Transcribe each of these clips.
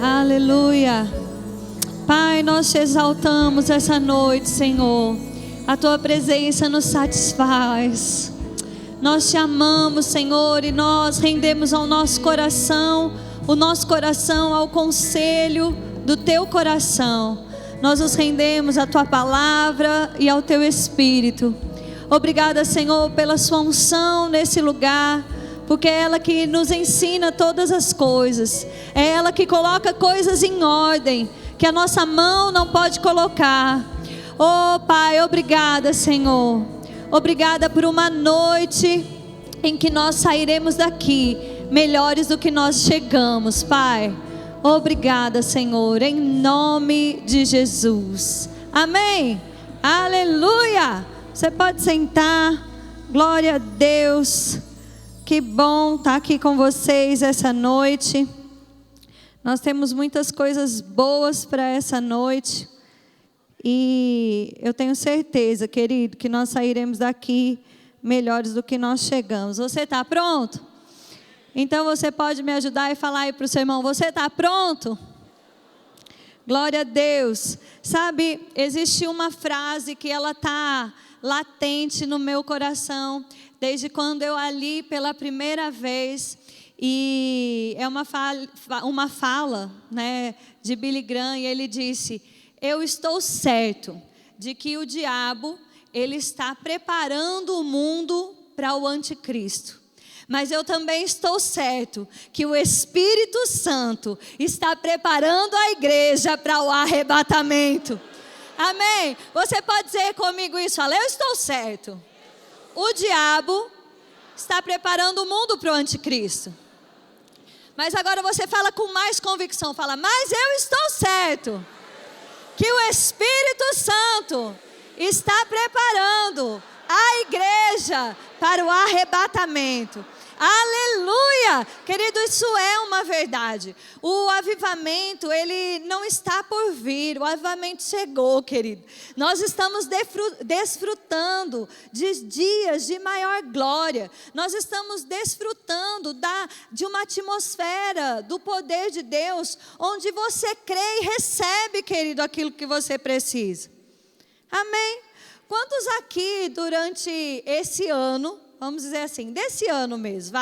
Aleluia. Pai, nós te exaltamos essa noite, Senhor. A tua presença nos satisfaz. Nós te amamos, Senhor, e nós rendemos ao nosso coração, o nosso coração ao conselho do teu coração. Nós nos rendemos à tua palavra e ao teu Espírito. Obrigada, Senhor, pela sua unção nesse lugar, porque é ela que nos ensina todas as coisas. É ela que coloca coisas em ordem que a nossa mão não pode colocar. Oh Pai, obrigada, Senhor. Obrigada por uma noite em que nós sairemos daqui melhores do que nós chegamos, Pai. Obrigada, Senhor, em nome de Jesus. Amém. Aleluia. Você pode sentar. Glória a Deus. Que bom estar aqui com vocês essa noite. Nós temos muitas coisas boas para essa noite. E eu tenho certeza, querido, que nós sairemos daqui melhores do que nós chegamos. Você está pronto? Então você pode me ajudar e falar aí para o seu irmão: você está pronto? Glória a Deus. Sabe, existe uma frase que ela está latente no meu coração desde quando eu a li pela primeira vez. E é uma fala, né, de Billy Graham, e ele disse: eu estou certo de que o diabo, ele está preparando o mundo para o anticristo. Mas eu também estou certo que o Espírito Santo está preparando a igreja para o arrebatamento. Amém? Você pode dizer comigo isso? Fala: eu estou certo. O diabo está preparando o mundo para o anticristo. Mas agora você fala com mais convicção. Fala: mas eu estou certo que o Espírito Santo está preparando a igreja para o arrebatamento. Aleluia! Querido, isso é uma verdade. O avivamento, ele não está por vir. O avivamento chegou, querido. Nós estamos desfrutando de dias de maior glória. Nós estamos desfrutando de uma atmosfera do poder de Deus, onde você crê e recebe, querido, aquilo que você precisa. Amém? Quantos aqui durante esse ano, vamos dizer assim, desse ano mesmo,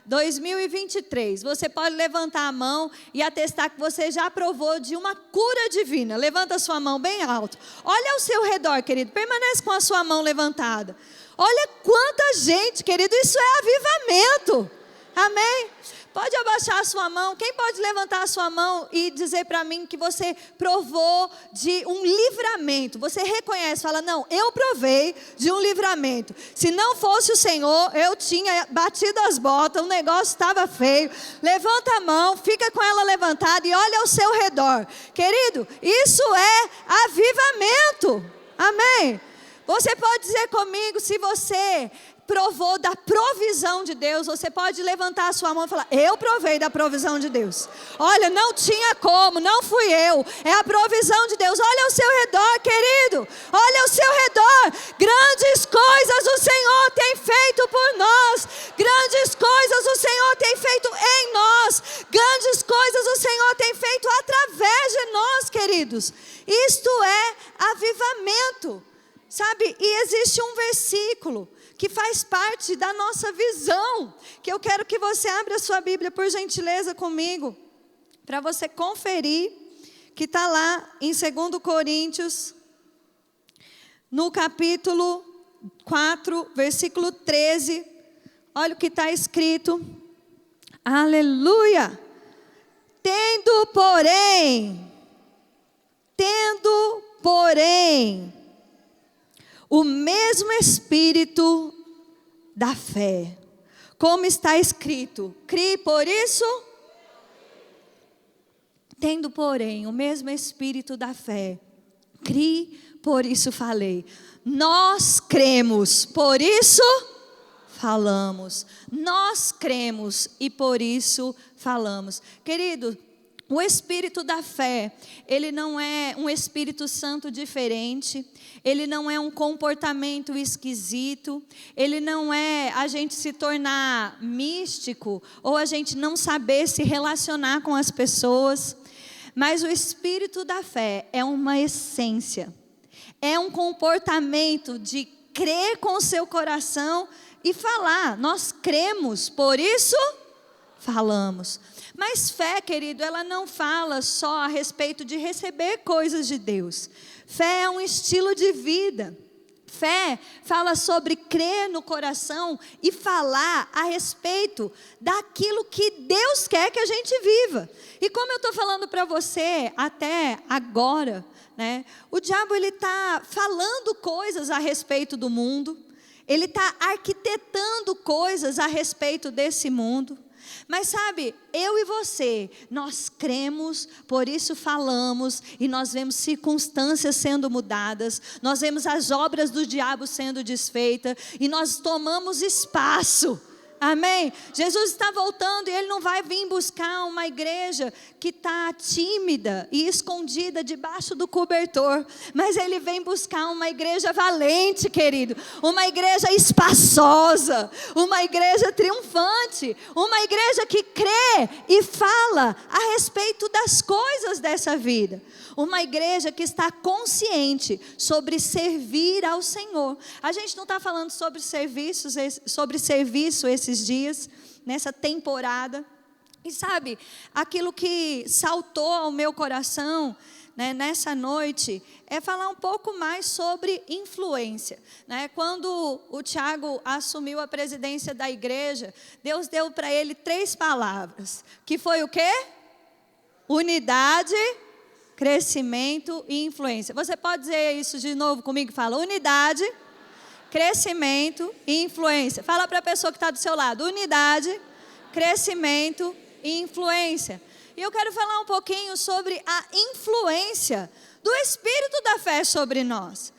2023, você pode levantar a mão e atestar que você já provou de uma cura divina? Levanta a sua mão bem alto. Olha ao seu redor, querido, permanece com a sua mão levantada. Olha quanta gente, querido, isso é avivamento. Amém? Pode abaixar a sua mão. Quem pode levantar a sua mão e dizer para mim que você provou de um livramento? Você reconhece, fala: não, eu provei de um livramento. Se não fosse o Senhor, eu tinha batido as botas, o negócio estava feio. Levanta a mão, fica com ela levantada e olha ao seu redor. Querido, isso é avivamento. Amém? Você pode dizer comigo, se você provou da provisão de Deus, você pode levantar a sua mão e falar: eu provei da provisão de Deus. Olha, não tinha como, não fui eu, é a provisão de Deus. Olha ao seu redor, querido, olha ao seu redor. Grandes coisas o Senhor tem feito por nós, grandes coisas o Senhor tem feito em nós, grandes coisas o Senhor tem feito através de nós, queridos. Isto é avivamento, sabe? E existe um versículo que faz parte da nossa visão, que eu quero que você abra a sua Bíblia, por gentileza, comigo, para você conferir, que está lá em 2 Coríntios, no capítulo 4, versículo 13, olha o que está escrito. Aleluia! Tendo, porém, o mesmo Espírito da fé, como está escrito: crie, por isso. Tendo, porém, o mesmo Espírito da fé, crie, por isso falei. Nós cremos, por isso falamos. Nós cremos e por isso falamos. Querido, o Espírito da fé, ele não é um Espírito Santo diferente, ele não é um comportamento esquisito, ele não é a gente se tornar místico ou a gente não saber se relacionar com as pessoas. Mas o espírito da fé é uma essência, é um comportamento de crer com o seu coração e falar. Nós cremos, por isso falamos. Mas fé, querido, ela não fala só a respeito de receber coisas de Deus. Fé é um estilo de vida. Fé fala sobre crer no coração e falar a respeito daquilo que Deus quer que a gente viva. E como eu estou falando para você até agora, né, o diabo ele está falando coisas a respeito do mundo, ele está arquitetando coisas a respeito desse mundo. Mas sabe, eu e você, nós cremos, por isso falamos, e nós vemos circunstâncias sendo mudadas, nós vemos as obras do diabo sendo desfeitas, e nós tomamos espaço. Amém? Jesus está voltando e Ele não vai vir buscar uma igreja que está tímida e escondida debaixo do cobertor. Mas Ele vem buscar uma igreja valente, querido. Uma igreja espaçosa. Uma igreja triunfante. Uma igreja que crê e fala a respeito das coisas dessa vida. Uma igreja que está consciente sobre servir ao Senhor. A gente não está falando sobre serviço esses dias, nessa temporada. E sabe, aquilo que saltou ao meu coração, né, nessa noite, é falar um pouco mais sobre influência. Né? Quando o Tiago assumiu a presidência da igreja, Deus deu para ele 3 palavras. Que foi o quê? Unidade, crescimento e influência. Você pode dizer isso de novo comigo? Fala, unidade, crescimento e influência. Fala para a pessoa que está do seu lado, unidade, crescimento e influência. E eu quero falar um pouquinho sobre a influência do Espírito da fé sobre nós.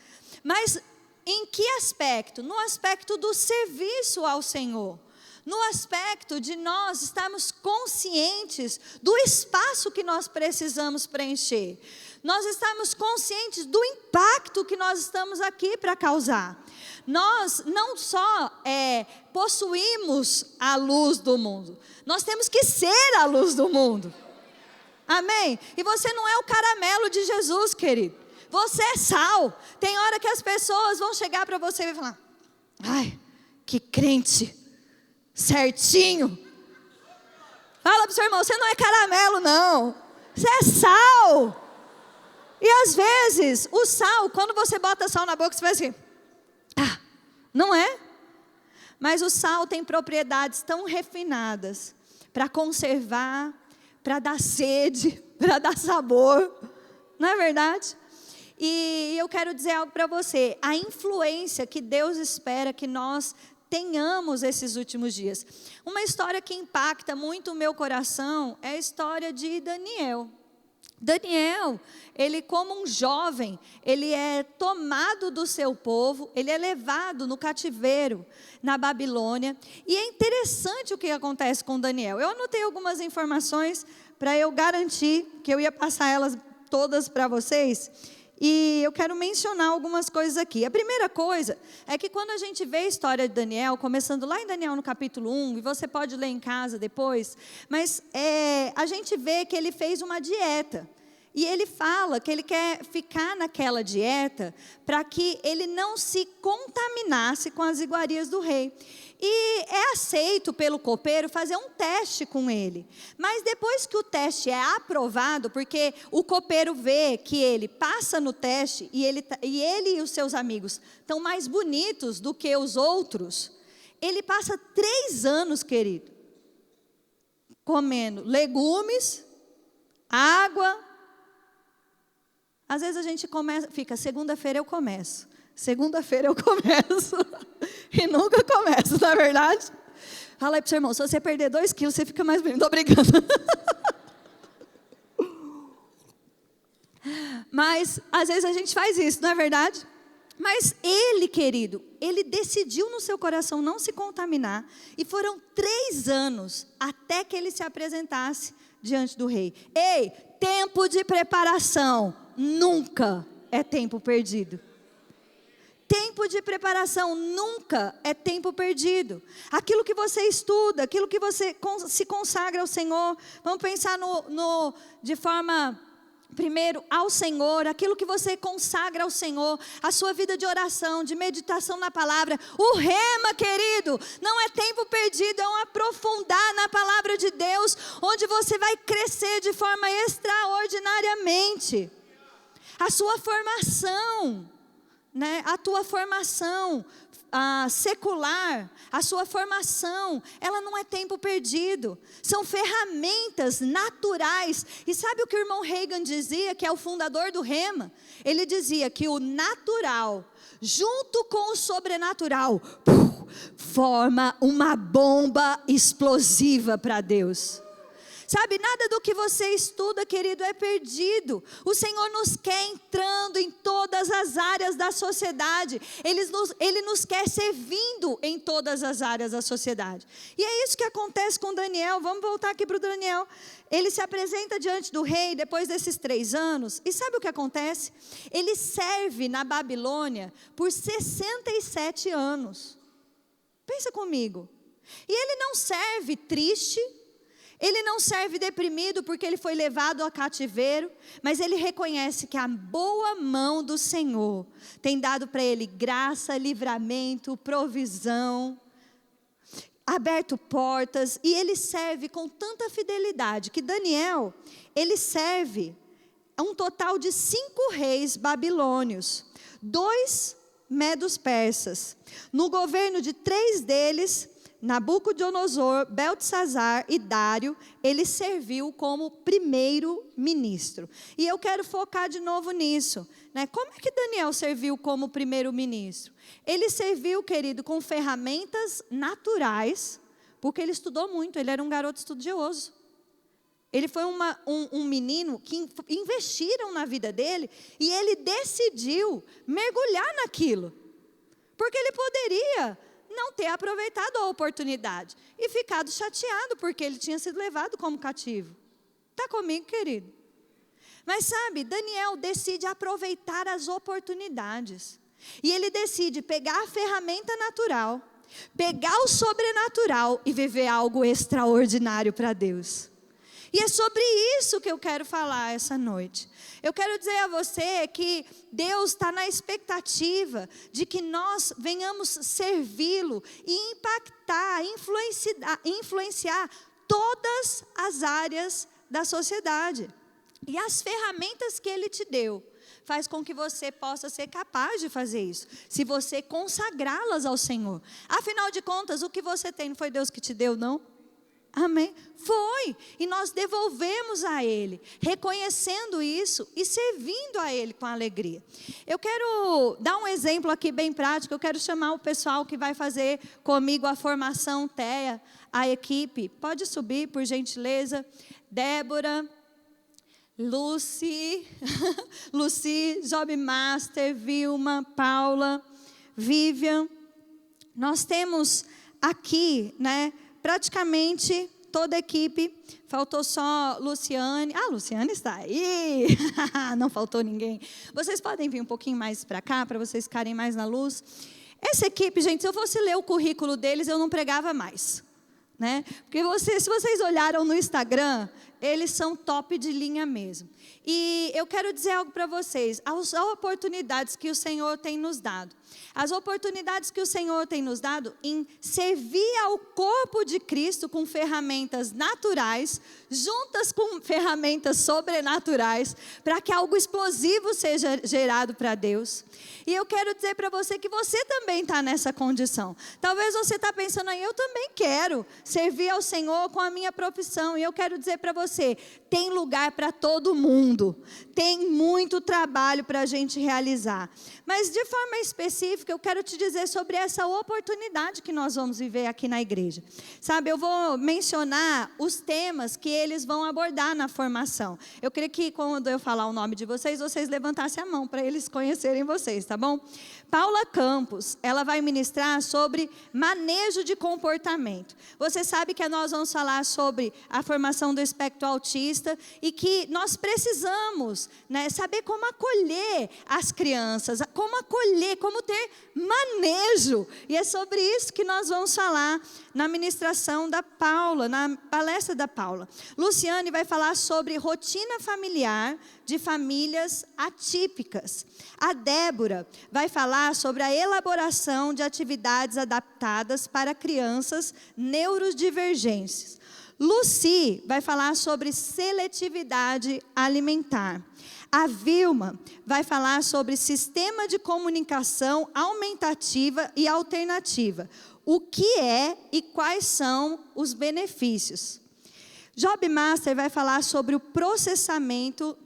Mas em que aspecto? No aspecto do serviço ao Senhor. No aspecto de nós estarmos conscientes do espaço que nós precisamos preencher. Nós estamos conscientes do impacto que nós estamos aqui para causar. Nós não só possuímos a luz do mundo, nós temos que ser a luz do mundo. Amém? E você não é o caramelo de Jesus, querido. Você é sal. Tem hora que as pessoas vão chegar para você e falar: ai, que crente certinho. Fala para o seu irmão, você não é caramelo não, você é sal. E às vezes o sal, quando você bota sal na boca, você faz assim, não é? Mas o sal tem propriedades tão refinadas para conservar, para dar sede, para dar sabor, não é verdade? E eu quero dizer algo para você, a influência que Deus espera que nós tenhamos esses últimos dias. Uma história que impacta muito o meu coração é a história de Daniel. Daniel, ele como um jovem, ele é tomado do seu povo, ele é levado no cativeiro na Babilônia. E é interessante o que acontece com Daniel. Eu anotei algumas informações para eu garantir que eu ia passar elas todas para vocês. E eu quero mencionar algumas coisas aqui. A primeira coisa é que quando a gente vê a história de Daniel, começando lá em Daniel no capítulo 1, e você pode ler em casa depois, mas a gente vê que ele fez uma dieta. E ele fala que ele quer ficar naquela dieta para que ele não se contaminasse com as iguarias do rei. E é aceito pelo copeiro fazer um teste com ele. Mas depois que o teste é aprovado, porque o copeiro vê que ele passa no teste e ele e os seus amigos estão mais bonitos do que os outros, ele passa 3 anos, querido, comendo legumes, água. Às vezes a gente fica, segunda-feira eu começo. Segunda-feira eu começo. E nunca começo, não é verdade? Fala aí para o seu irmão, se você perder 2 quilos, você fica mais bonito. Estou brincando. Mas, às vezes a gente faz isso, não é verdade? Mas ele, querido, ele decidiu no seu coração não se contaminar. E foram 3 anos até que ele se apresentasse diante do rei. Ei, tempo de preparação nunca é tempo perdido. Tempo de preparação nunca é tempo perdido. Aquilo que você estuda, aquilo que você se consagra ao Senhor, vamos pensar de forma, primeiro, ao Senhor, aquilo que você consagra ao Senhor, a sua vida de oração, de meditação na palavra, o rema, querido, não é tempo perdido, é um aprofundar na palavra de Deus, onde você vai crescer de forma extraordinariamente. A sua formação, né? A tua formação secular, a sua formação, ela não é tempo perdido, são ferramentas naturais. E sabe o que o irmão Reagan dizia, que é o fundador do Rema? Ele dizia que o natural, junto com o sobrenatural, forma uma bomba explosiva para Deus. Sabe, nada do que você estuda, querido, é perdido. O Senhor nos quer entrando em todas as áreas da sociedade. Ele nos quer servindo em todas as áreas da sociedade. E é isso que acontece com Daniel. Vamos voltar aqui para o Daniel. Ele se apresenta diante do rei depois desses 3 anos. E sabe o que acontece? Ele serve na Babilônia por 67 anos. Pensa comigo. E ele não serve triste. Ele não serve deprimido porque ele foi levado a cativeiro, mas ele reconhece que a boa mão do Senhor tem dado para ele graça, livramento, provisão, aberto portas, e ele serve com tanta fidelidade que Daniel, ele serve a um total de 5 reis babilônios, 2 medos persas. No governo de 3 deles, Nabucodonosor, Beltesazar e Dário, ele serviu como primeiro-ministro. E eu quero focar de novo nisso, né? Como é que Daniel serviu como primeiro-ministro? Ele serviu, querido, com ferramentas naturais, porque ele estudou muito, ele era um garoto estudioso. Ele foi um menino que investiram na vida dele e ele decidiu mergulhar naquilo, porque ele poderia não ter aproveitado a oportunidade e ficado chateado porque ele tinha sido levado como cativo. Está comigo, querido? Mas sabe, Daniel decide aproveitar as oportunidades. E ele decide pegar a ferramenta natural, pegar o sobrenatural e viver algo extraordinário para Deus. E é sobre isso que eu quero falar essa noite. Eu quero dizer a você que Deus está na expectativa de que nós venhamos servi-lo e impactar, influenciar todas as áreas da sociedade. E as ferramentas que Ele te deu, faz com que você possa ser capaz de fazer isso, se você consagrá-las ao Senhor. Afinal de contas, o que você tem não foi Deus que te deu, não? Amém? Foi. E nós devolvemos a Ele, reconhecendo isso e servindo a Ele com alegria. Eu quero dar um exemplo aqui bem prático. Eu quero chamar o pessoal que vai fazer comigo a formação TEA, a equipe. Pode subir, por gentileza. Débora, Lucy, Job Master, Vilma, Paula, Vivian. Nós temos aqui, né, praticamente toda a equipe. Faltou só Luciane. Luciane está aí. Não faltou ninguém. Vocês podem vir um pouquinho mais para cá, para vocês ficarem mais na luz. Essa equipe, gente, se eu fosse ler o currículo deles, eu não pregava mais, né? Porque se vocês olharam no Instagram, eles são top de linha mesmo. E eu quero dizer algo para vocês. As oportunidades que o Senhor tem nos dado. As oportunidades que o Senhor tem nos dado em servir ao corpo de Cristo com ferramentas naturais, juntas com ferramentas sobrenaturais, para que algo explosivo seja gerado para Deus. E eu quero dizer para você que você também está nessa condição. Talvez você está pensando aí, eu também quero servir ao Senhor com a minha profissão. E eu quero dizer para você, tem lugar para todo mundo. Tem muito trabalho para a gente realizar. Mas de forma específica, eu quero te dizer sobre essa oportunidade que nós vamos viver aqui na igreja. Sabe, eu vou mencionar os temas que eles vão abordar na formação. Eu queria que quando eu falar o nome de vocês, vocês levantassem a mão para eles conhecerem vocês, tá bom? Paula Campos, ela vai ministrar sobre manejo de comportamento. Você sabe que nós vamos falar sobre a formação do espectro espectro autista e que nós precisamos, né, saber como acolher as crianças, como acolher, como ter manejo. E é sobre isso que nós vamos falar na ministração da Paula, na palestra da Paula. Luciane vai falar sobre rotina familiar de famílias atípicas. A Débora vai falar sobre a elaboração de atividades adaptadas para crianças neurodivergentes. Luci vai falar sobre seletividade alimentar. A Vilma vai falar sobre sistema de comunicação aumentativa e alternativa. O que é e quais são os benefícios. Job Master vai falar sobre o processamento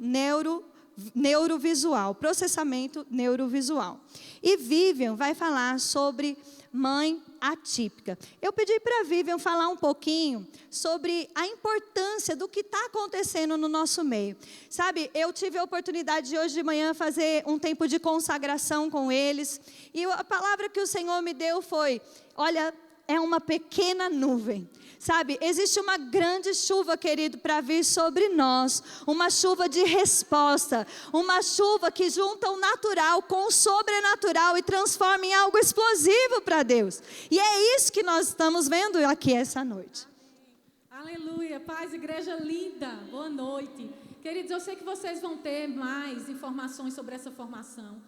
neurovisual. Processamento neurovisual. E Vivian vai falar sobre mãe atípica. Eu pedi para a Vivian falar um pouquinho sobre a importância do que está acontecendo no nosso meio. Sabe, eu tive a oportunidade de hoje de manhã fazer um tempo de consagração com eles. E a palavra que o Senhor me deu foi, olha, é uma pequena nuvem. Sabe, existe uma grande chuva, querido, para vir sobre nós. Uma chuva de resposta. Uma chuva que junta o natural com o sobrenatural e transforma em algo explosivo para Deus. E é isso que nós estamos vendo aqui essa noite. Aleluia. Paz, igreja linda. Boa noite. Queridos, eu sei que vocês vão ter mais informações sobre essa formação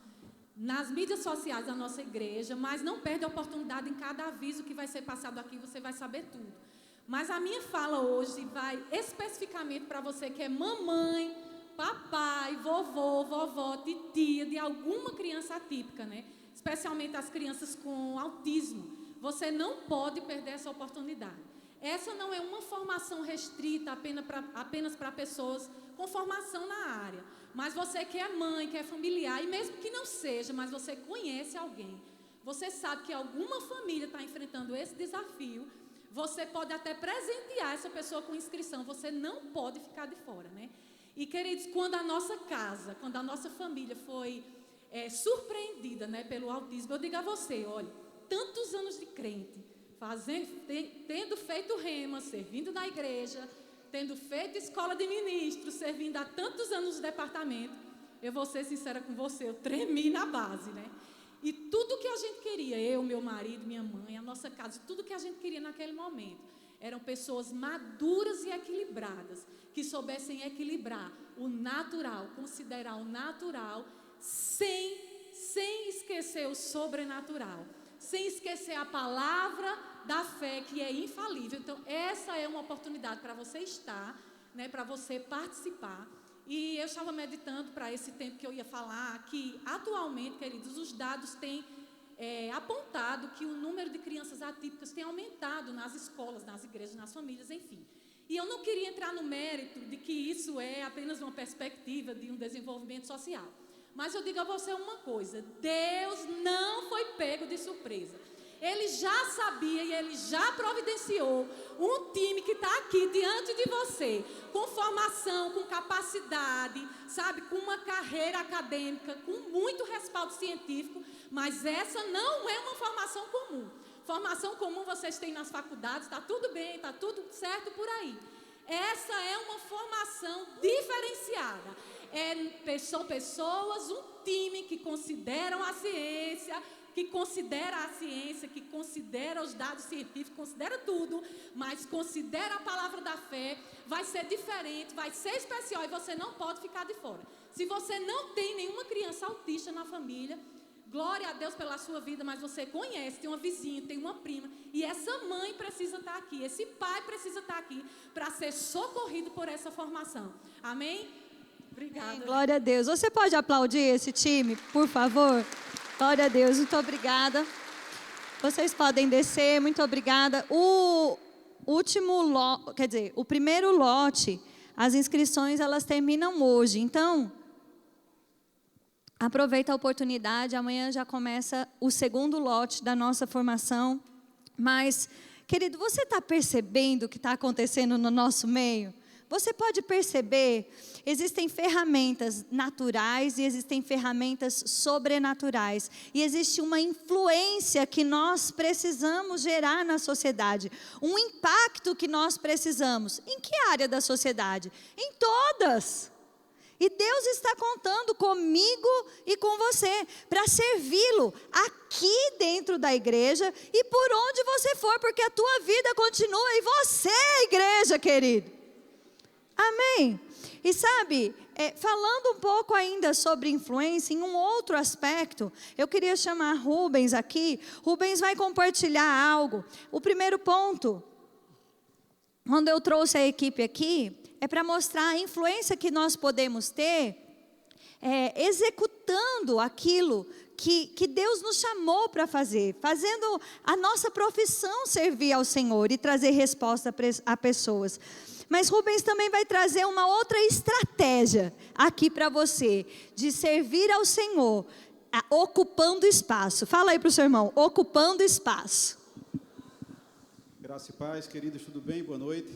nas mídias sociais da nossa igreja, mas não perde a oportunidade em cada aviso que vai ser passado aqui, você vai saber tudo. Mas a minha fala hoje vai especificamente para você que é mamãe, papai, vovô, vovó, titia de alguma criança atípica, né? Especialmente as crianças com autismo. Você não pode perder essa oportunidade. Essa não é uma formação restrita apenas para pessoas com formação na área. Mas você que é mãe, que é familiar, e mesmo que não seja, mas você conhece alguém, você sabe que alguma família está enfrentando esse desafio, você pode até presentear essa pessoa com inscrição, você não pode ficar de fora, né? E, queridos, quando a nossa casa, quando a nossa família foi surpreendida, né, pelo autismo, eu digo a você, olha, tantos anos de crente, tendo feito rema, servindo na igreja, tendo feito escola de ministros, servindo há tantos anos no departamento, eu vou ser sincera com você, eu tremi na base, né? E tudo que a gente queria, eu, meu marido, minha mãe, a nossa casa, tudo que a gente queria naquele momento, eram pessoas maduras e equilibradas, que soubessem equilibrar o natural, considerar o natural, sem esquecer o sobrenatural, sem esquecer a palavra da fé, que é infalível. Então, essa é uma oportunidade para você estar, né, para você participar. E eu estava meditando para esse tempo que eu ia falar, que atualmente, queridos, os dados têm apontado que o número de crianças atípicas tem aumentado nas escolas, nas igrejas, nas famílias, enfim. E eu não queria entrar no mérito de que isso é apenas uma perspectiva de um desenvolvimento social. Mas eu digo a você uma coisa, Deus não foi pego de surpresa. Ele já sabia e Ele já providenciou um time que está aqui diante de você, com formação, com capacidade, sabe, com uma carreira acadêmica, com muito respaldo científico, mas essa não é uma formação comum. Formação comum vocês têm nas faculdades, está tudo bem, está tudo certo por aí. Essa é uma formação diferenciada. São pessoas, um time que consideram a ciência, que considera os dados científicos, considera tudo, mas considera a palavra da fé, vai ser diferente, vai ser especial e você não pode ficar de fora. Se você não tem nenhuma criança autista na família, glória a Deus pela sua vida, mas você conhece, tem uma vizinha, tem uma prima, e essa mãe precisa estar aqui, esse pai precisa estar aqui para ser socorrido por essa formação. Amém? Obrigada. Glória a Deus. Você pode aplaudir esse time, por favor? Glória a Deus, muito obrigada. Vocês podem descer, muito obrigada. O primeiro lote, as inscrições, elas terminam hoje. Então, aproveita a oportunidade, amanhã já começa o segundo lote da nossa formação. Mas, querido, você está percebendo o que está acontecendo no nosso meio? Você pode perceber, existem ferramentas naturais e existem ferramentas sobrenaturais. E existe uma influência que nós precisamos gerar na sociedade. Um impacto que nós precisamos. Em que área da sociedade? Em todas. E Deus está contando comigo e com você para servi-lo aqui dentro da igreja e por onde você for, porque a tua vida continua e você é a igreja, querido. Amém? E sabe, falando um pouco ainda sobre influência, em um outro aspecto, eu queria chamar Rubens aqui. Rubens vai compartilhar algo. O primeiro ponto, quando eu trouxe a equipe aqui, é para mostrar a influência que nós podemos ter, executando aquilo que Deus nos chamou para fazer, fazendo a nossa profissão servir ao Senhor e trazer resposta a pessoas. Mas Rubens também vai trazer uma outra estratégia aqui para você, de servir ao Senhor, ocupando espaço. Fala aí para o seu irmão, ocupando espaço. Graça e paz, queridos, tudo bem? Boa noite.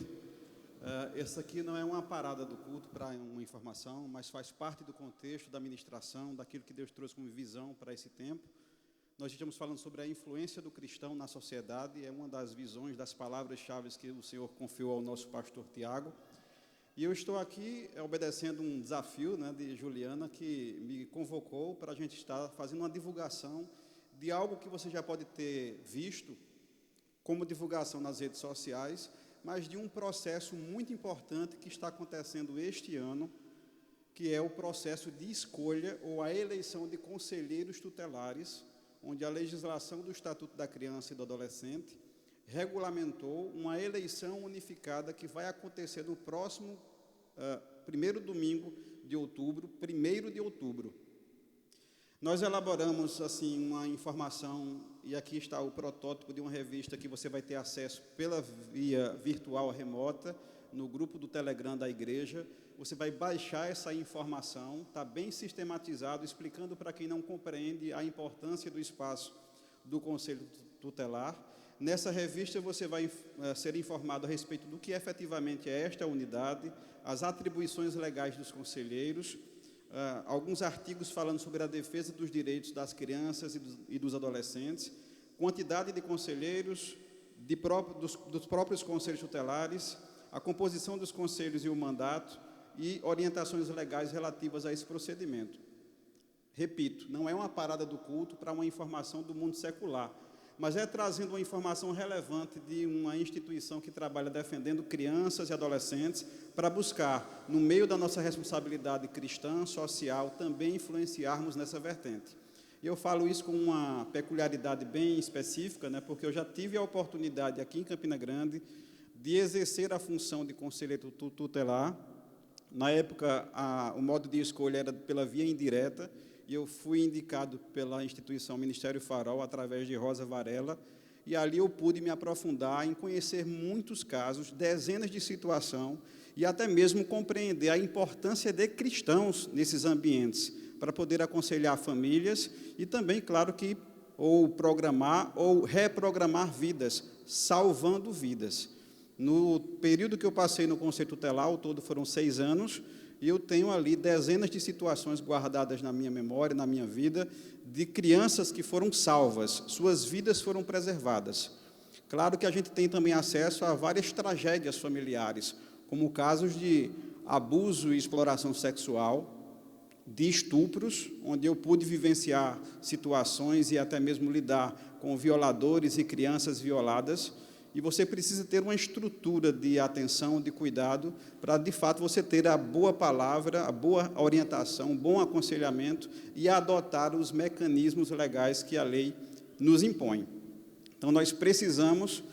Essa aqui não é uma parada do culto para uma informação, mas faz parte do contexto da ministração, daquilo que Deus trouxe como visão para esse tempo. Nós estamos falando sobre a influência do cristão na sociedade, é uma das visões, das palavras-chave que o Senhor confiou ao nosso pastor Tiago. E eu estou aqui obedecendo um desafio, né, de Juliana, que me convocou para a gente estar fazendo uma divulgação de algo que você já pode ter visto como divulgação nas redes sociais, mas de um processo muito importante que está acontecendo este ano, que é o processo de escolha ou a eleição de conselheiros tutelares, onde a legislação do Estatuto da Criança e do Adolescente regulamentou uma eleição unificada que vai acontecer no próximo primeiro domingo de outubro, 1º de outubro. Nós elaboramos assim uma informação, e aqui está o protótipo de uma revista que você vai ter acesso pela via virtual remota, no grupo do Telegram da igreja. Você vai baixar essa informação, está bem sistematizado, explicando para quem não compreende a importância do espaço do Conselho Tutelar. Nessa revista você vai ser informado a respeito do que efetivamente é esta unidade, as atribuições legais dos conselheiros, alguns artigos falando sobre a defesa dos direitos das crianças e dos adolescentes, quantidade de conselheiros, dos próprios conselhos tutelares, a composição dos conselhos e o mandato, e orientações legais relativas a esse procedimento. Repito, não é uma parada do culto para uma informação do mundo secular, mas é trazendo uma informação relevante de uma instituição que trabalha defendendo crianças e adolescentes para buscar, no meio da nossa responsabilidade cristã, social, também influenciarmos nessa vertente. E eu falo isso com uma peculiaridade bem específica, né, porque eu já tive a oportunidade aqui em Campina Grande de exercer a função de conselheiro tutelar. Na época, o modo de escolha era pela via indireta, e eu fui indicado pela instituição Ministério Farol, através de Rosa Varela, e ali eu pude me aprofundar em conhecer muitos casos, dezenas de situações, e até mesmo compreender a importância de cristãos nesses ambientes, para poder aconselhar famílias, e também, claro que, ou programar ou reprogramar vidas, salvando vidas. No período que eu passei no Conselho Tutelar, ao todo foram 6 anos, e eu tenho ali dezenas de situações guardadas na minha memória, na minha vida, de crianças que foram salvas, suas vidas foram preservadas. Claro que a gente tem também acesso a várias tragédias familiares, como casos de abuso e exploração sexual, de estupros, onde eu pude vivenciar situações e até mesmo lidar com violadores e crianças violadas. E você precisa ter uma estrutura de atenção, de cuidado, para, de fato, você ter a boa palavra, a boa orientação, um bom aconselhamento e adotar os mecanismos legais que a lei nos impõe. Então, nós precisamos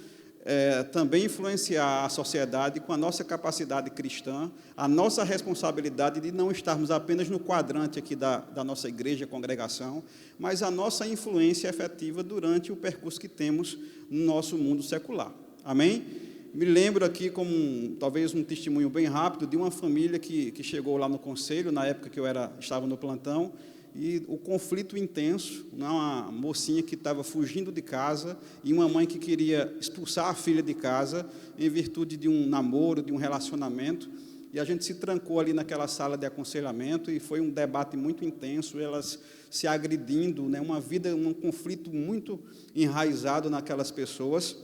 também influenciar a sociedade com a nossa capacidade cristã, a nossa responsabilidade de não estarmos apenas no quadrante aqui da nossa igreja, congregação, mas a nossa influência efetiva durante o percurso que temos no nosso mundo secular. Amém? Me lembro aqui, como talvez um testemunho bem rápido, de uma família que chegou lá no conselho, na época que eu estava no plantão, e o conflito intenso, uma mocinha que estava fugindo de casa e uma mãe que queria expulsar a filha de casa em virtude de um namoro, de um relacionamento, e a gente se trancou ali naquela sala de aconselhamento, e foi um debate muito intenso, elas se agredindo, né, um conflito muito enraizado naquelas pessoas,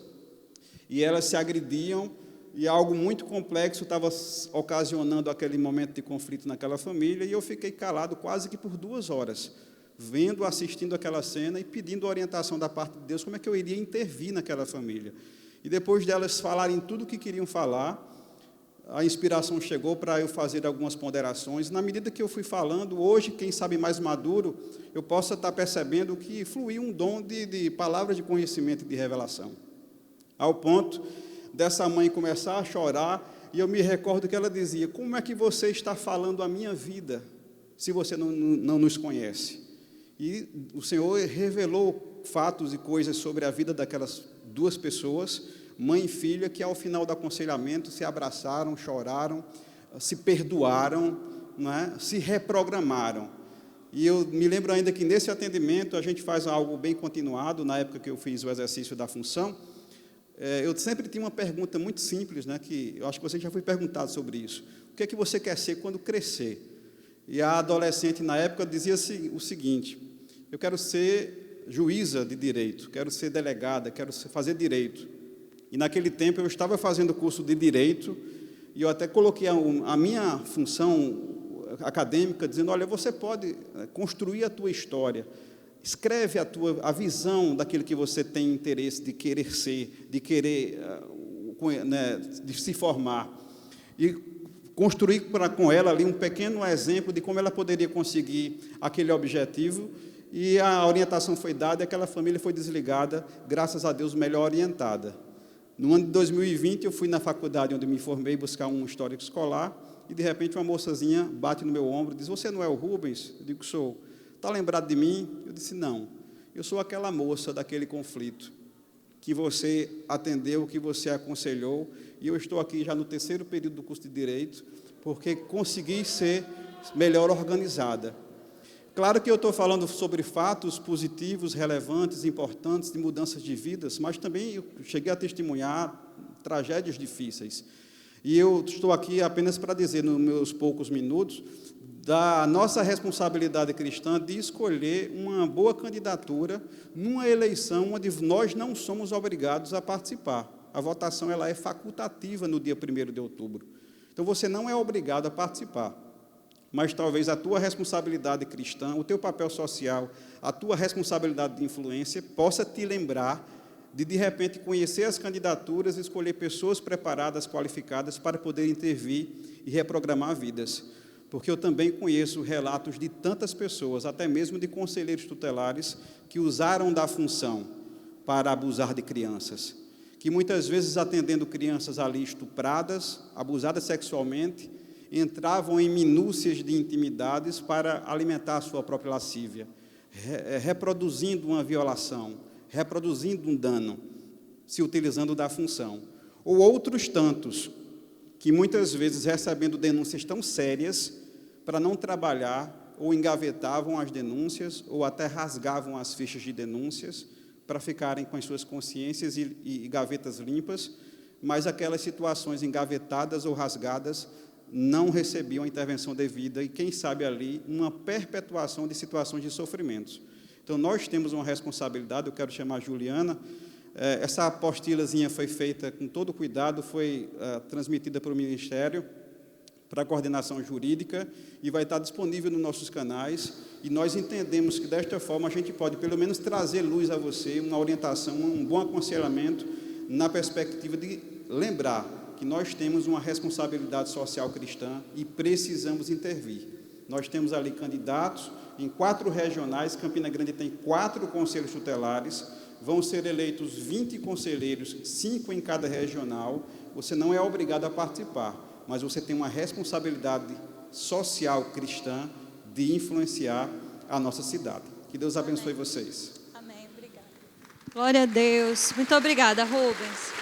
e elas se agrediam, e algo muito complexo estava ocasionando aquele momento de conflito naquela família, e eu fiquei calado quase que por 2 horas, vendo, assistindo aquela cena e pedindo orientação da parte de Deus, como é que eu iria intervir naquela família. E depois delas falarem tudo o que queriam falar, a inspiração chegou para eu fazer algumas ponderações. Na medida que eu fui falando, hoje, quem sabe mais maduro, eu possa estar percebendo que fluiu um dom de palavras de conhecimento e de revelação. Ao ponto dessa mãe começar a chorar, e eu me recordo que ela dizia: como é que você está falando a minha vida, se você não nos conhece? E o Senhor revelou fatos e coisas sobre a vida daquelas 2 pessoas, mãe e filha, que ao final do aconselhamento se abraçaram, choraram, se perdoaram, não é? Se reprogramaram. E eu me lembro ainda que nesse atendimento a gente faz algo bem continuado. Na época que eu fiz o exercício da função, eu sempre tinha uma pergunta muito simples, né, que eu acho que você já foi perguntado sobre isso: o que é que você quer ser quando crescer? E a adolescente na época dizia o seguinte: eu quero ser juíza de direito, quero ser delegada, quero fazer direito. E naquele tempo eu estava fazendo o curso de direito, e eu até coloquei a minha função acadêmica, dizendo: olha, você pode construir a tua história, escreve a visão daquilo que você tem interesse de querer ser, de querer, né, de se formar, e construir com ela ali um pequeno exemplo de como ela poderia conseguir aquele objetivo. E a orientação foi dada, e aquela família foi desligada, graças a Deus, melhor orientada. No ano de 2020, eu fui na faculdade onde me formei buscar um histórico escolar, e de repente uma moçazinha bate no meu ombro e diz: você não é o Rubens? Eu digo: sou. Está lembrado de mim? Eu disse: não, eu sou aquela moça daquele conflito que você atendeu, que você aconselhou, e eu estou aqui já no 3º período do curso de Direito, porque consegui ser melhor organizada. Claro que eu estou falando sobre fatos positivos, relevantes, importantes, de mudanças de vidas, mas também eu cheguei a testemunhar tragédias difíceis. E eu estou aqui apenas para dizer, nos meus poucos minutos, da nossa responsabilidade cristã de escolher uma boa candidatura numa eleição onde nós não somos obrigados a participar. A votação ela é facultativa no dia 1º de outubro. Então, você não é obrigado a participar. Mas talvez a tua responsabilidade cristã, o teu papel social, a tua responsabilidade de influência possa te lembrar de repente, conhecer as candidaturas e escolher pessoas preparadas, qualificadas para poder intervir e reprogramar vidas. Porque eu também conheço relatos de tantas pessoas, até mesmo de conselheiros tutelares, que usaram da função para abusar de crianças, que muitas vezes, atendendo crianças ali estupradas, abusadas sexualmente, entravam em minúcias de intimidades para alimentar a sua própria lascívia, reproduzindo uma violação, reproduzindo um dano, se utilizando da função. Ou outros tantos, que muitas vezes, recebendo denúncias tão sérias, para não trabalhar, ou engavetavam as denúncias, ou até rasgavam as fichas de denúncias, para ficarem com as suas consciências e gavetas limpas, mas aquelas situações engavetadas ou rasgadas não recebiam a intervenção devida, e quem sabe ali, uma perpetuação de situações de sofrimentos. Então, nós temos uma responsabilidade. Eu quero chamar a Juliana. Essa apostilazinha foi feita com todo cuidado, foi transmitida para o Ministério, para a coordenação jurídica, e vai estar disponível nos nossos canais, e nós entendemos que, desta forma, a gente pode, pelo menos, trazer luz a você, uma orientação, um bom aconselhamento, na perspectiva de lembrar que nós temos uma responsabilidade social cristã e precisamos intervir. Nós temos ali candidatos em 4 regionais, Campina Grande tem 4 conselhos tutelares, vão ser eleitos 20 conselheiros, 5 em cada regional. Você não é obrigado a participar, mas você tem uma responsabilidade social cristã de influenciar a nossa cidade. Que Deus abençoe vocês. Amém, obrigada. Glória a Deus. Muito obrigada, Rubens.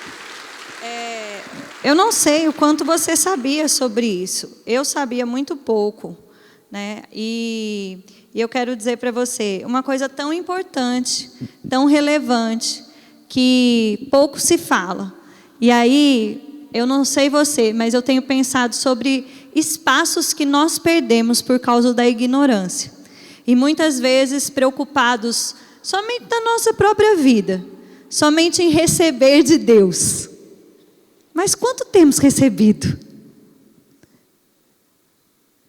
Eu não sei o quanto você sabia sobre isso. Eu sabia muito pouco, né? E eu quero dizer para você uma coisa tão importante, tão relevante, que pouco se fala. E aí, eu não sei você, mas eu tenho pensado sobre espaços que nós perdemos por causa da ignorância. E muitas vezes preocupados somente na nossa própria vida, somente em receber de Deus. Mas quanto temos recebido?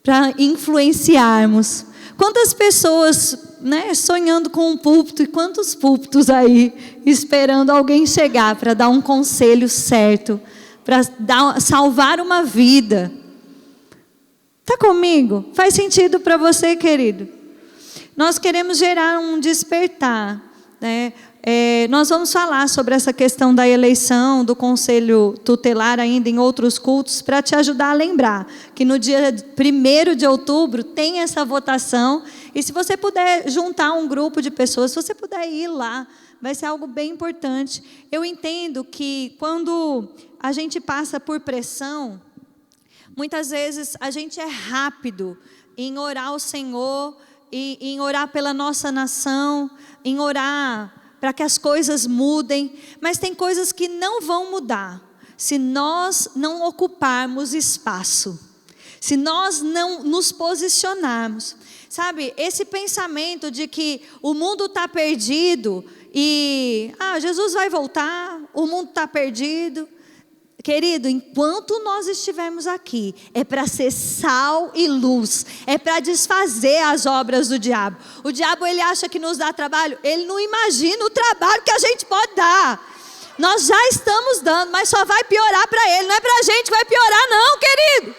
Para influenciarmos. Quantas pessoas, sonhando com um púlpito, e quantos púlpitos aí, esperando alguém chegar para dar um conselho certo, para salvar uma vida. Está comigo? Faz sentido para você, querido? Nós queremos gerar um despertar, né? Nós vamos falar sobre essa questão da eleição, do conselho tutelar ainda em outros cultos, para te ajudar a lembrar que no dia 1º de outubro tem essa votação, e se você puder juntar um grupo de pessoas, se você puder ir lá, vai ser algo bem importante. Eu entendo que quando a gente passa por pressão, muitas vezes a gente é rápido em orar ao Senhor, e em orar pela nossa nação, em orar para que as coisas mudem, mas tem coisas que não vão mudar se nós não ocuparmos espaço, se nós não nos posicionarmos. Sabe, esse pensamento de que o mundo está perdido e Jesus vai voltar, o mundo está perdido. Querido, enquanto nós estivermos aqui, é para ser sal e luz, é para desfazer as obras do diabo. O diabo, ele acha que nos dá trabalho, ele não imagina o trabalho que a gente pode dar. Nós já estamos dando, mas só vai piorar para ele, não é para a gente que vai piorar não, querido.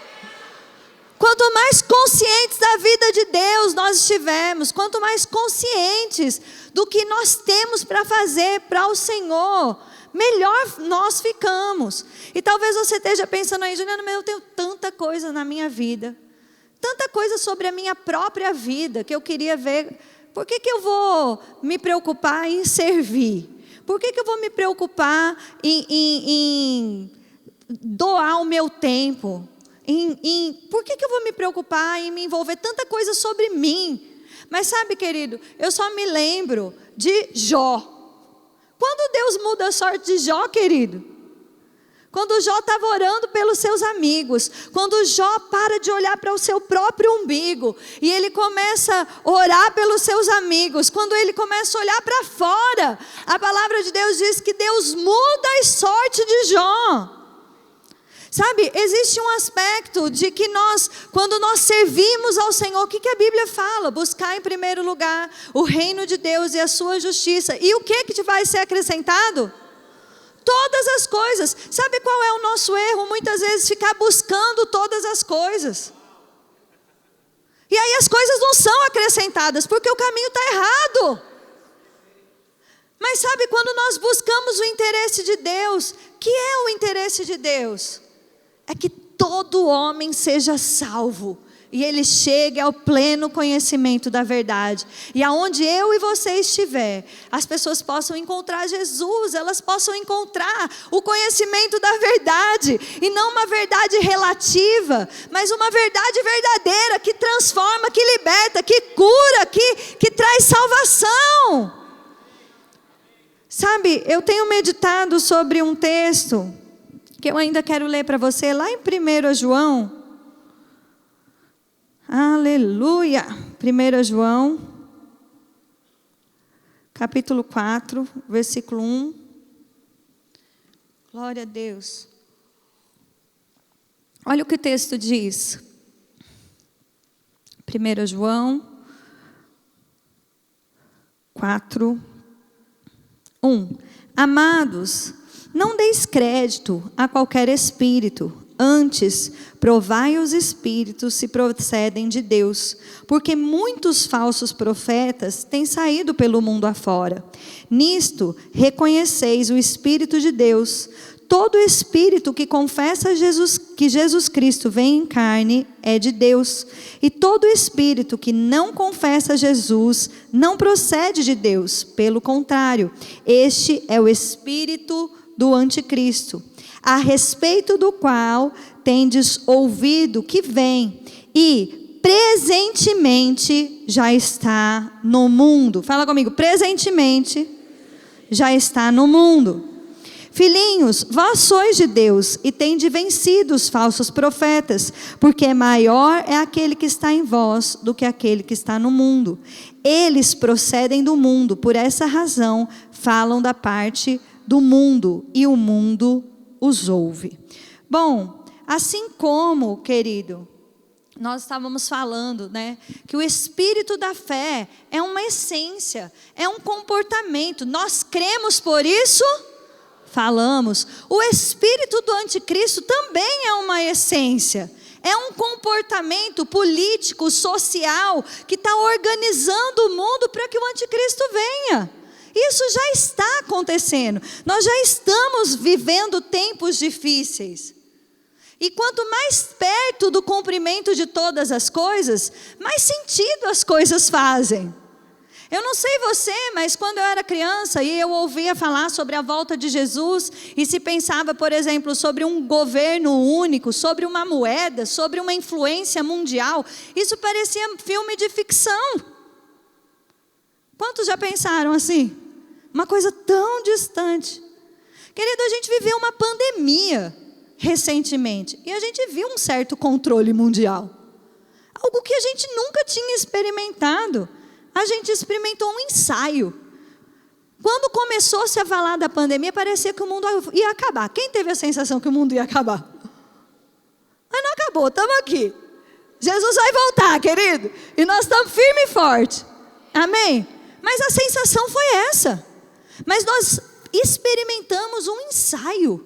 Quanto mais conscientes da vida de Deus nós estivermos, quanto mais conscientes do que nós temos para fazer para o Senhor, melhor nós ficamos. E talvez você esteja pensando aí, Juliana, mas eu tenho tanta coisa na minha vida, tanta coisa sobre a minha própria vida, que eu queria ver. Por que eu vou me preocupar em servir? Por que eu vou me preocupar em doar o meu tempo? Por que eu vou me preocupar em me envolver tanta coisa sobre mim? Mas sabe, querido, eu só me lembro de Jó. Quando Deus muda a sorte de Jó, querido? Quando Jó estava orando pelos seus amigos, quando Jó para de olhar para o seu próprio umbigo, e ele começa a orar pelos seus amigos, quando ele começa a olhar para fora, a palavra de Deus diz que Deus muda a sorte de Jó. Sabe, existe um aspecto de que quando nós servimos ao Senhor, o que a Bíblia fala? Buscar em primeiro lugar o reino de Deus e a sua justiça. E o que te vai ser acrescentado? Todas as coisas. Sabe qual é o nosso erro? Muitas vezes ficar buscando todas as coisas. E aí as coisas não são acrescentadas, porque o caminho está errado. Mas sabe, quando nós buscamos o interesse de Deus, que é o interesse de Deus? É que todo homem seja salvo e ele chegue ao pleno conhecimento da verdade. E aonde eu e você estiver, as pessoas possam encontrar Jesus, elas possam encontrar o conhecimento da verdade. E não uma verdade relativa, mas uma verdade verdadeira, que transforma, que liberta, que cura, que traz salvação. Sabe, eu tenho meditado sobre um texto que eu ainda quero ler para você, lá em 1 João, aleluia, 1 João, capítulo 4, versículo 1, glória a Deus. Olha o que o texto diz, 1 João 4, 1, amados, não deis crédito a qualquer espírito, antes provai os espíritos se procedem de Deus, porque muitos falsos profetas têm saído pelo mundo afora. Nisto reconheceis o Espírito de Deus. Todo espírito que confessa que Jesus Cristo vem em carne é de Deus, e todo espírito que não confessa Jesus não procede de Deus, pelo contrário, este é o espírito do anticristo, a respeito do qual tendes ouvido que vem e presentemente já está no mundo. Fala comigo, presentemente já está no mundo. Filhinhos, vós sois de Deus e tendes vencido os falsos profetas, porque maior é aquele que está em vós do que aquele que está no mundo. Eles procedem do mundo, por essa razão falam da parte do mundo e o mundo os ouve. Bom, assim como, querido, nós estávamos falando, né, que o espírito da fé é uma essência, é um comportamento. Nós cremos, por isso falamos. O espírito do anticristo também é uma essência. É um comportamento político, social, que está organizando o mundo para que o anticristo venha. Isso já está acontecendo. Nós já estamos vivendo tempos difíceis. E quanto mais perto do cumprimento de todas as coisas, mais sentido as coisas fazem. Eu não sei você, mas quando eu era criança e eu ouvia falar sobre a volta de Jesus, e se pensava, por exemplo, sobre um governo único, sobre uma moeda, sobre uma influência mundial, isso parecia filme de ficção. Quantos já pensaram assim? Uma coisa tão distante. Querido, a gente viveu uma pandemia recentemente, e a gente viu um certo controle mundial. Algo que a gente nunca tinha experimentado. A gente experimentou um ensaio. Quando começou-se a falar da pandemia, parecia que o mundo ia acabar. Quem teve a sensação que o mundo ia acabar? Mas não acabou, estamos aqui. Jesus vai voltar, querido. E nós estamos firme e forte. Amém? Mas a sensação foi essa. Mas nós experimentamos um ensaio.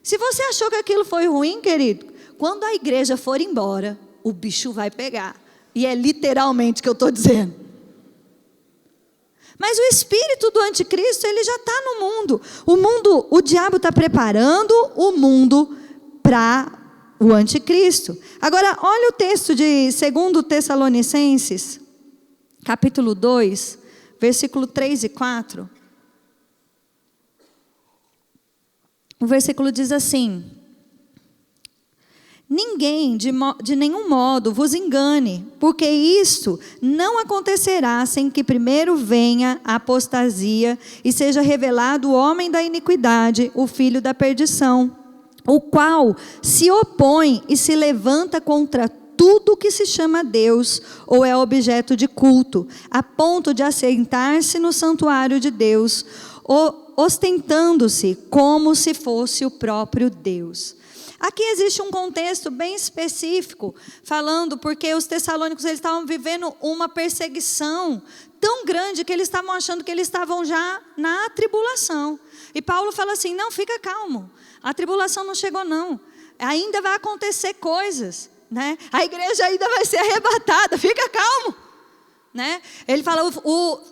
Se você achou que aquilo foi ruim, querido, quando a igreja for embora, o bicho vai pegar. E é literalmente o que eu estou dizendo. Mas o espírito do anticristo, ele já está no mundo. O diabo está preparando o mundo para o anticristo. Agora, olha o texto de 2 Tessalonicenses, capítulo 2, versículo 3 e 4. O versículo diz assim: ninguém de nenhum modo vos engane, porque isto não acontecerá sem que primeiro venha a apostasia e seja revelado o homem da iniquidade, o filho da perdição, o qual se opõe e se levanta contra tudo que se chama Deus ou é objeto de culto, a ponto de assentar-se no santuário de Deus, ostentando-se como se fosse o próprio Deus. Aqui existe um contexto bem específico, falando porque os tessalônicos eles estavam vivendo uma perseguição tão grande que eles estavam achando que eles estavam já na tribulação. E Paulo fala assim: não, fica calmo, a tribulação não chegou não, ainda vai acontecer coisas, né? A igreja ainda vai ser arrebatada, fica calmo, né? Ele fala,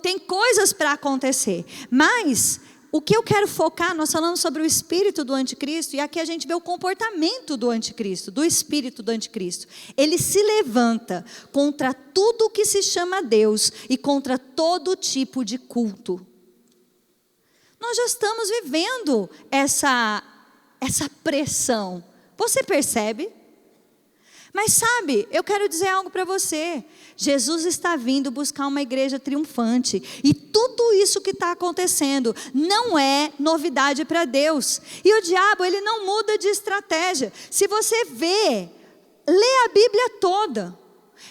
tem coisas para acontecer, mas o que eu quero focar, nós falamos sobre o espírito do anticristo, e aqui a gente vê o comportamento do anticristo, do espírito do anticristo. Ele se levanta contra tudo que se chama Deus e contra todo tipo de culto. Nós já estamos vivendo essa pressão. Você percebe? Mas sabe, eu quero dizer algo para você. Jesus está vindo buscar uma igreja triunfante. E tudo isso que está acontecendo não é novidade para Deus. E o diabo, ele não muda de estratégia. Se você lê a Bíblia toda.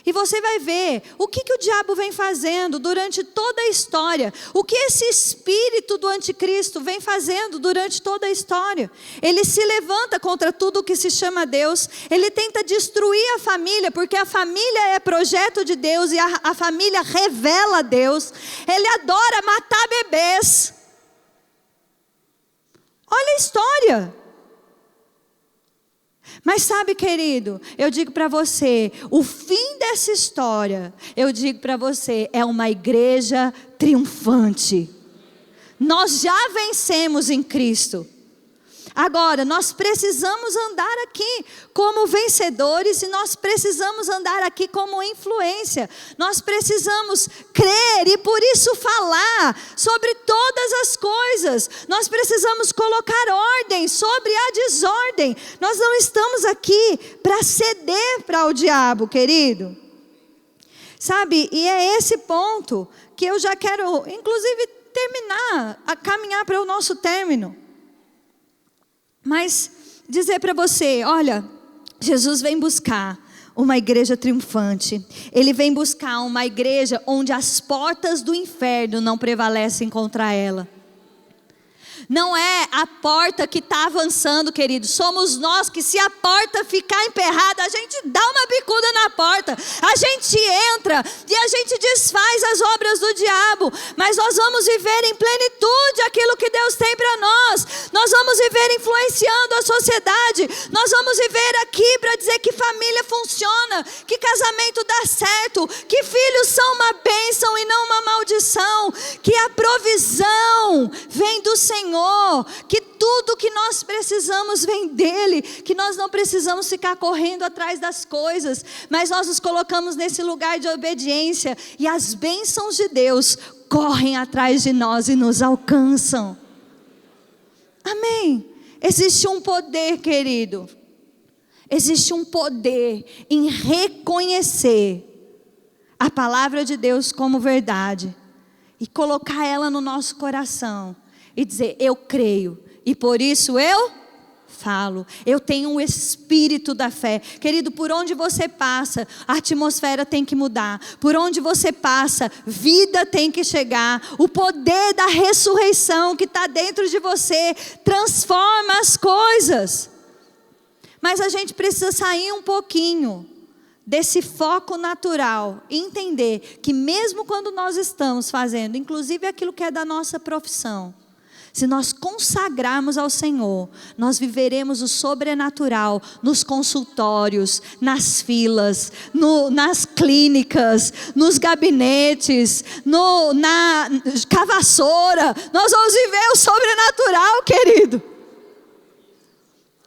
E você vai ver o que o diabo vem fazendo durante toda a história. O que esse espírito do anticristo vem fazendo durante toda a história. Ele se levanta contra tudo o que se chama Deus. Ele tenta destruir a família, porque a família é projeto de Deus e a família revela Deus. Ele adora matar bebês. Olha a história. Mas sabe, querido, eu digo para você, o fim dessa história, eu digo para você, é uma igreja triunfante. Nós já vencemos em Cristo. Agora, nós precisamos andar aqui como vencedores e nós precisamos andar aqui como influência. Nós precisamos crer e por isso falar sobre todas as coisas. Nós precisamos colocar ordem sobre a desordem. Nós não estamos aqui para ceder para o diabo, querido. Sabe, e é esse ponto que eu já quero, inclusive, caminhar para o nosso término. Mas dizer para você, olha, Jesus vem buscar uma igreja triunfante. Ele vem buscar uma igreja onde as portas do inferno não prevalecem contra ela. Não é a porta que está avançando, querido. Somos nós que, se a porta ficar emperrada, a gente dá uma bicuda na porta. A gente entra e a gente desfaz as obras do diabo. Mas nós vamos viver em plenitude aquilo que Deus tem para nós. Nós vamos viver influenciando a sociedade. Nós vamos viver aqui para dizer que família funciona, que casamento dá certo, que filhos são uma bênção e não uma maldição, que a provisão vem do Senhor, que tudo que nós precisamos vem dele, que nós não precisamos ficar correndo atrás das coisas, mas nós nos colocamos nesse lugar de obediência e as bênçãos de Deus correm atrás de nós e nos alcançam. Amém? Existe um poder, querido, existe um poder em reconhecer a palavra de Deus como verdade e colocar ela no nosso coração e dizer, eu creio, e por isso eu falo. Eu tenho um espírito da fé. Querido, por onde você passa, a atmosfera tem que mudar. Por onde você passa, vida tem que chegar. O poder da ressurreição que está dentro de você transforma as coisas. Mas a gente precisa sair um pouquinho desse foco natural e entender que mesmo quando nós estamos fazendo, inclusive aquilo que é da nossa profissão, se nós consagrarmos ao Senhor, nós viveremos o sobrenatural nos consultórios, nas filas, nas clínicas, nos gabinetes, com a vassoura. Nós vamos viver o sobrenatural, querido.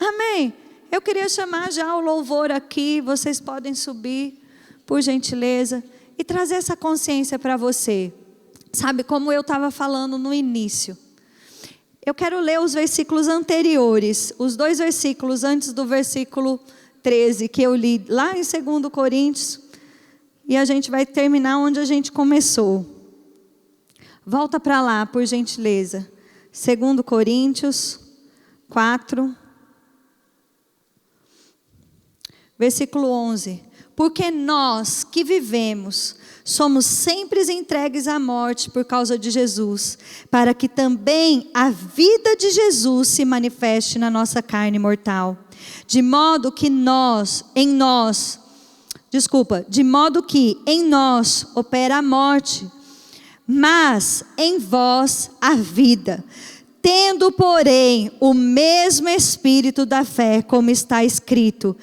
Amém? Eu queria chamar já o louvor aqui, vocês podem subir, por gentileza, e trazer essa consciência para você. Sabe, como eu estava falando no início, eu quero ler os versículos anteriores, os 2 versículos antes do versículo 13, que eu li lá em 2 Coríntios, e a gente vai terminar onde a gente começou. Volta para lá, por gentileza. 2 Coríntios 4, versículo 11. Porque nós que vivemos, somos sempre entregues à morte por causa de Jesus, para que também a vida de Jesus se manifeste na nossa carne mortal. De modo que em nós opera a morte, mas em vós a vida. Tendo, porém, o mesmo espírito da fé, como está escrito,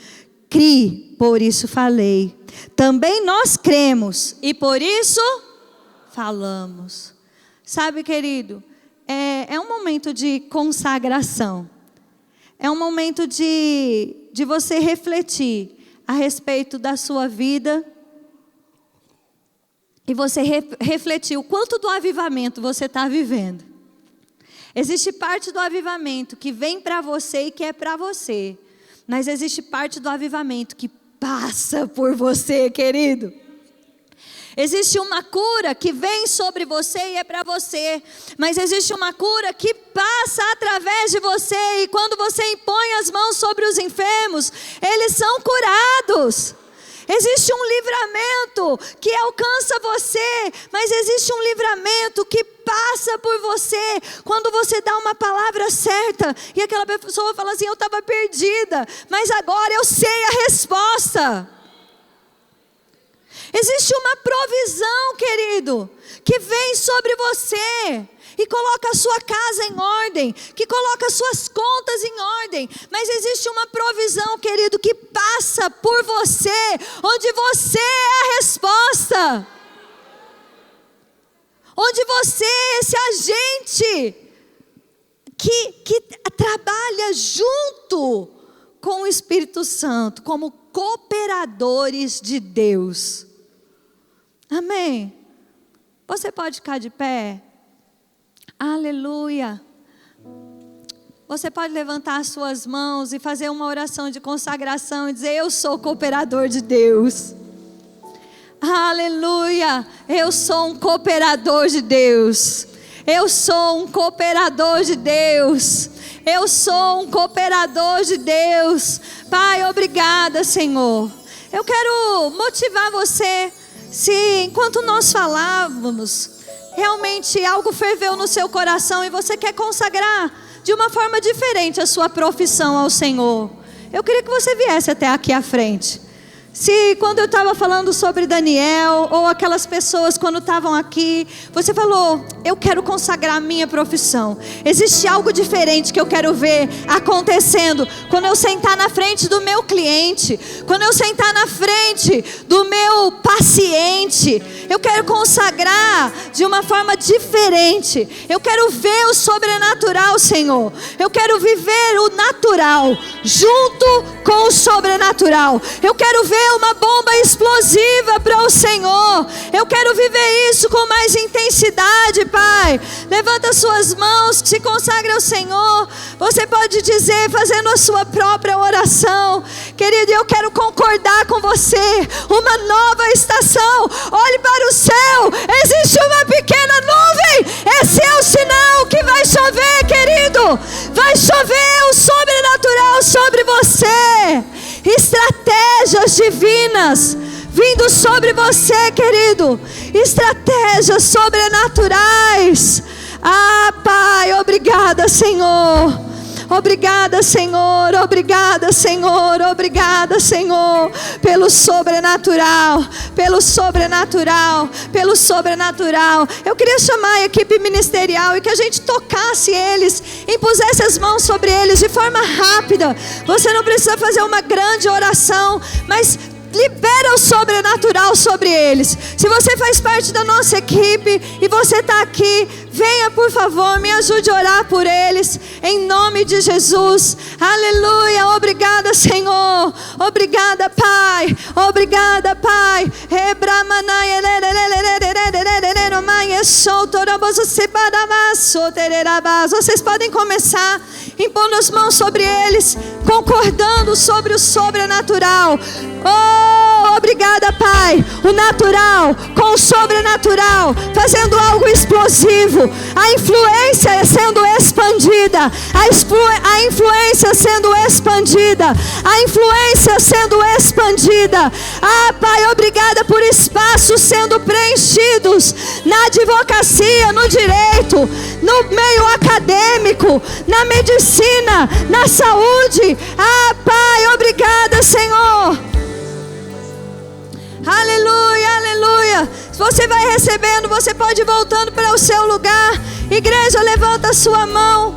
criei, por isso falei. Também nós cremos e por isso falamos. Sabe, querido, é um momento de consagração. É um momento de você refletir a respeito da sua vida. E você refletir o quanto do avivamento você está vivendo. Existe parte do avivamento que vem para você e que é para você. Mas existe parte do avivamento que passa por você, querido. Existe uma cura que vem sobre você e é para você. Mas existe uma cura que passa através de você. E quando você impõe as mãos sobre os enfermos, eles são curados. Existe um livramento que alcança você, mas existe um livramento que passa por você quando você dá uma palavra certa e aquela pessoa fala assim, eu estava perdida, mas agora eu sei a resposta. Existe uma provisão, querido, que vem sobre você e coloca a sua casa em ordem, que coloca as suas contas em ordem. Mas existe uma provisão, querido, que passa por você, onde você é a resposta. Onde você é esse agente que trabalha junto com o Espírito Santo, como cooperadores de Deus. Amém? Você pode ficar de pé? Aleluia. Você pode levantar as suas mãos e fazer uma oração de consagração e dizer, eu sou cooperador de Deus. Aleluia. Eu sou um cooperador de Deus. Eu sou um cooperador de Deus. Eu sou um cooperador de Deus. Pai, obrigada, Senhor. Eu quero motivar você. Se enquanto nós falávamos, realmente algo ferveu no seu coração e você quer consagrar de uma forma diferente a sua profissão ao Senhor, eu queria que você viesse até aqui à frente. Se quando eu estava falando sobre Daniel, ou aquelas pessoas quando estavam aqui, você falou, eu quero consagrar a minha profissão. Existe algo diferente que eu quero ver acontecendo quando eu sentar na frente do meu cliente, quando eu sentar na frente do meu paciente. Eu quero consagrar de uma forma diferente. Eu quero ver o sobrenatural, Senhor. Eu quero viver o natural junto com o sobrenatural. Eu quero ver uma bomba explosiva para o Senhor. Eu quero viver isso com mais intensidade, Pai. Levanta suas mãos, se consagre ao Senhor. Você pode dizer, fazendo a sua própria oração, querido, eu quero concordar com você. Uma nova estação. Olhe para o céu, existe uma pequena nuvem. Esse é o sinal que vai chover, querido. Vai chover o sobrenatural sobre você. Estratégias divinas vindo sobre você, querido. Estratégias sobrenaturais. Ah, Pai, obrigada, Senhor. Obrigada, Senhor. Obrigada, Senhor. Obrigada, Senhor, pelo sobrenatural, pelo sobrenatural, pelo sobrenatural. Eu queria chamar a equipe ministerial e que a gente tocasse eles, impusesse as mãos sobre eles de forma rápida. Você não precisa fazer uma grande oração, mas libera o sobrenatural sobre eles. Se você faz parte da nossa equipe e você está aqui, venha por favor, me ajude a orar por eles, em nome de Jesus. Aleluia, obrigada, Senhor. Obrigada, Pai. Obrigada, Pai. Vocês podem começar impondo as mãos sobre eles, concordando sobre o sobrenatural. Oh, obrigada, Pai. O natural com o sobrenatural, fazendo algo explosivo. A influência sendo expandida. A influência sendo expandida. A influência sendo expandida. Ah, Pai, obrigada por espaços sendo preenchidos na advocacia, no direito, no meio acadêmico, na medicina, na saúde. Ah, Pai, obrigada, Senhor. Aleluia, aleluia. Se você vai recebendo, você pode ir voltando para o seu lugar. Igreja, levanta a sua mão.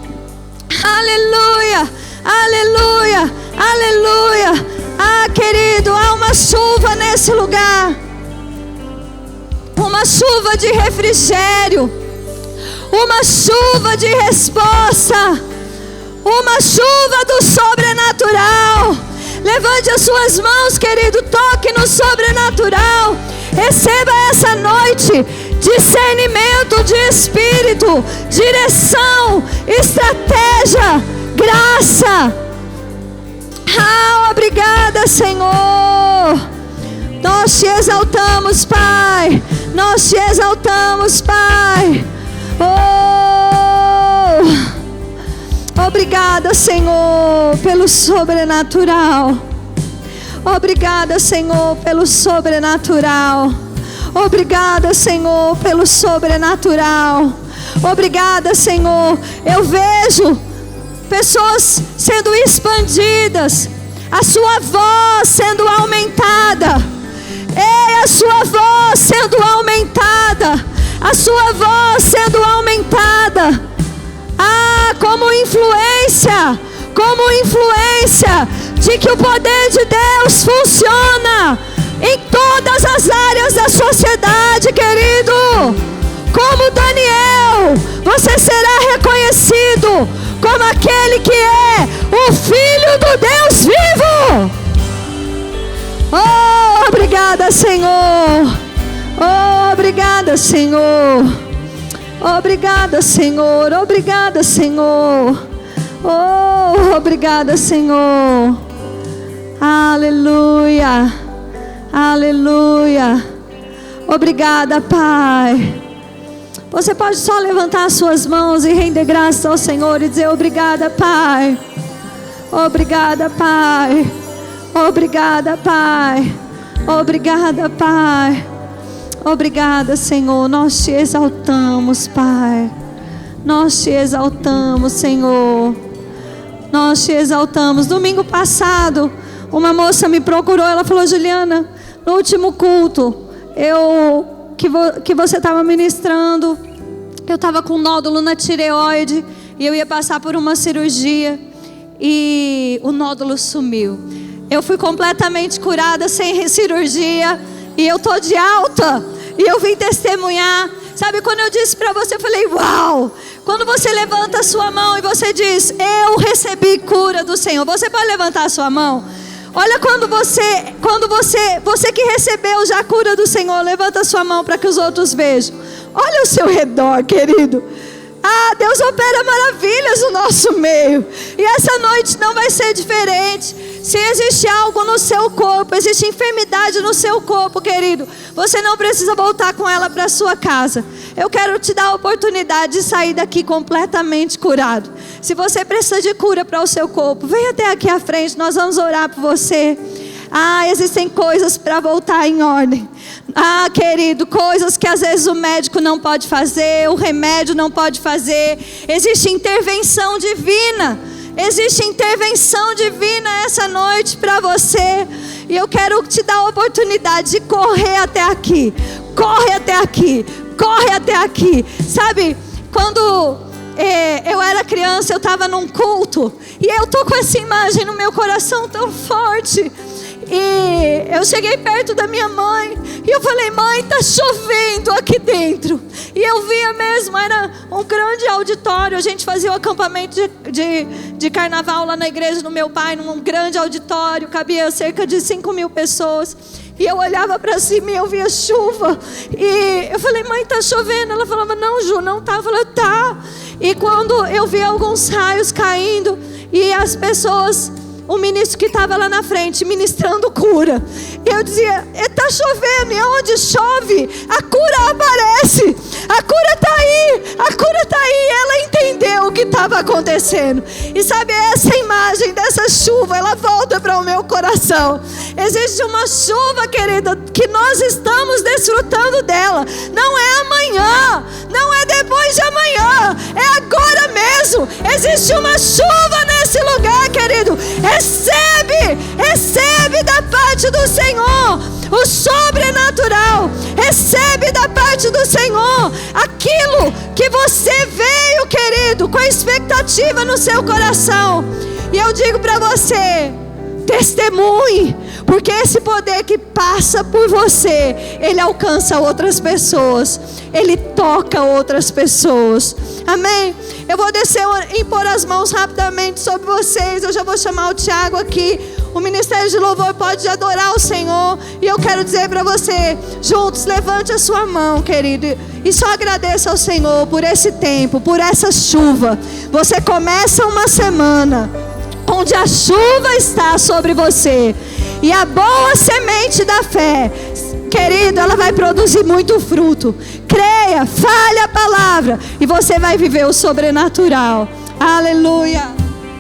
Aleluia, aleluia, aleluia. Ah, querido, há uma chuva nesse lugar. Uma chuva de refrigério. Uma chuva de resposta. Uma chuva do sobrenatural. Levante as suas mãos, querido. Toque no sobrenatural. Receba essa noite discernimento de espírito, direção, estratégia, graça. Ah, obrigada, Senhor. Nós te exaltamos, Pai. Nós te exaltamos, Pai. Oh, obrigada, Senhor, pelo sobrenatural. Obrigada, Senhor, pelo sobrenatural. Obrigada, Senhor, pelo sobrenatural. Obrigada, Senhor. Eu vejo pessoas sendo expandidas, a sua voz sendo aumentada. Ei, a sua voz sendo aumentada. A sua voz sendo aumentada. Ah, como influência de que o poder de Deus funciona em todas as áreas da sociedade, querido. Como Daniel, você será reconhecido como aquele que é o Filho do Deus vivo. Oh, obrigada, Senhor. Oh, obrigada, Senhor. Obrigada, Senhor. Obrigada, Senhor. Oh, obrigada, Senhor. Aleluia. Aleluia. Obrigada, Pai. Você pode só levantar as suas mãos e render graças ao Senhor e dizer: obrigada, Pai. Obrigada, Pai. Obrigada, Pai. Obrigada, Pai. Obrigada, Senhor. Nós te exaltamos, Pai. Nós te exaltamos, Senhor. Nós te exaltamos. Domingo passado, uma moça me procurou. Ela falou: Juliana, no último culto, que você estava ministrando, eu estava com um nódulo na tireoide e eu ia passar por uma cirurgia e o nódulo sumiu. Eu fui completamente curada, sem cirurgia, e eu tô de alta, e eu vim testemunhar. Sabe, quando eu disse para você, eu falei: uau! Quando você levanta a sua mão e você diz: eu recebi cura do Senhor. Você pode levantar a sua mão? Olha, quando você que recebeu já a cura do Senhor, levanta a sua mão para que os outros vejam. Olha ao seu redor, querido. Ah, Deus opera maravilhas no nosso meio. E essa noite não vai ser diferente. Se existe algo no seu corpo, existe enfermidade no seu corpo, querido, você não precisa voltar com ela para sua casa. Eu quero te dar a oportunidade de sair daqui completamente curado. Se você precisa de cura para o seu corpo, vem até aqui à frente, nós vamos orar por você. Ah, existem coisas para voltar em ordem. Ah, querido, coisas que às vezes o médico não pode fazer, o remédio não pode fazer. Existe intervenção divina. Existe intervenção divina essa noite para você. E eu quero te dar a oportunidade de correr até aqui. Corre até aqui. Corre até aqui. Sabe, quando eu era criança, eu estava num culto. E eu estou com essa imagem no meu coração tão forte. E eu cheguei perto da minha mãe e eu falei: mãe, tá chovendo aqui dentro. E eu via mesmo, era um grande auditório. A gente fazia o acampamento de carnaval lá na igreja do meu pai, num grande auditório, cabia cerca de 5.000 pessoas. E eu olhava para cima e eu via chuva. E eu falei: mãe, tá chovendo. Ela falava: não, Ju, não tá. Eu falei: tá. E quando eu vi alguns raios caindo e as pessoas, o ministro que estava lá na frente ministrando cura, eu dizia: está chovendo, e onde chove a cura aparece, a cura está aí, a cura está aí. Ela entendeu o que estava acontecendo. E sabe, essa imagem dessa chuva, ela volta para o meu coração. Existe uma chuva, querida, que nós estamos desfrutando dela. Não é amanhã, não é depois de amanhã, é agora mesmo. Existe uma chuva nesse lugar, querido. Recebe da parte do Senhor o sobrenatural. Recebe da parte do Senhor aquilo que você veio, querido, com a expectativa no seu coração. E eu digo para você: testemunhe, porque esse poder que passa por você, ele alcança outras pessoas, ele toca outras pessoas. Amém? Eu vou descer e impor as mãos rapidamente sobre vocês. Eu já vou chamar o Tiago aqui. O Ministério de Louvor pode adorar o Senhor. E eu quero dizer para você, juntos, levante a sua mão, querido, e só agradeça ao Senhor por esse tempo, por essa chuva. Você começa uma semana onde a chuva está sobre você, e a boa semente da fé, querido, ela vai produzir muito fruto. Creia, fale a palavra, e você vai viver o sobrenatural. Aleluia.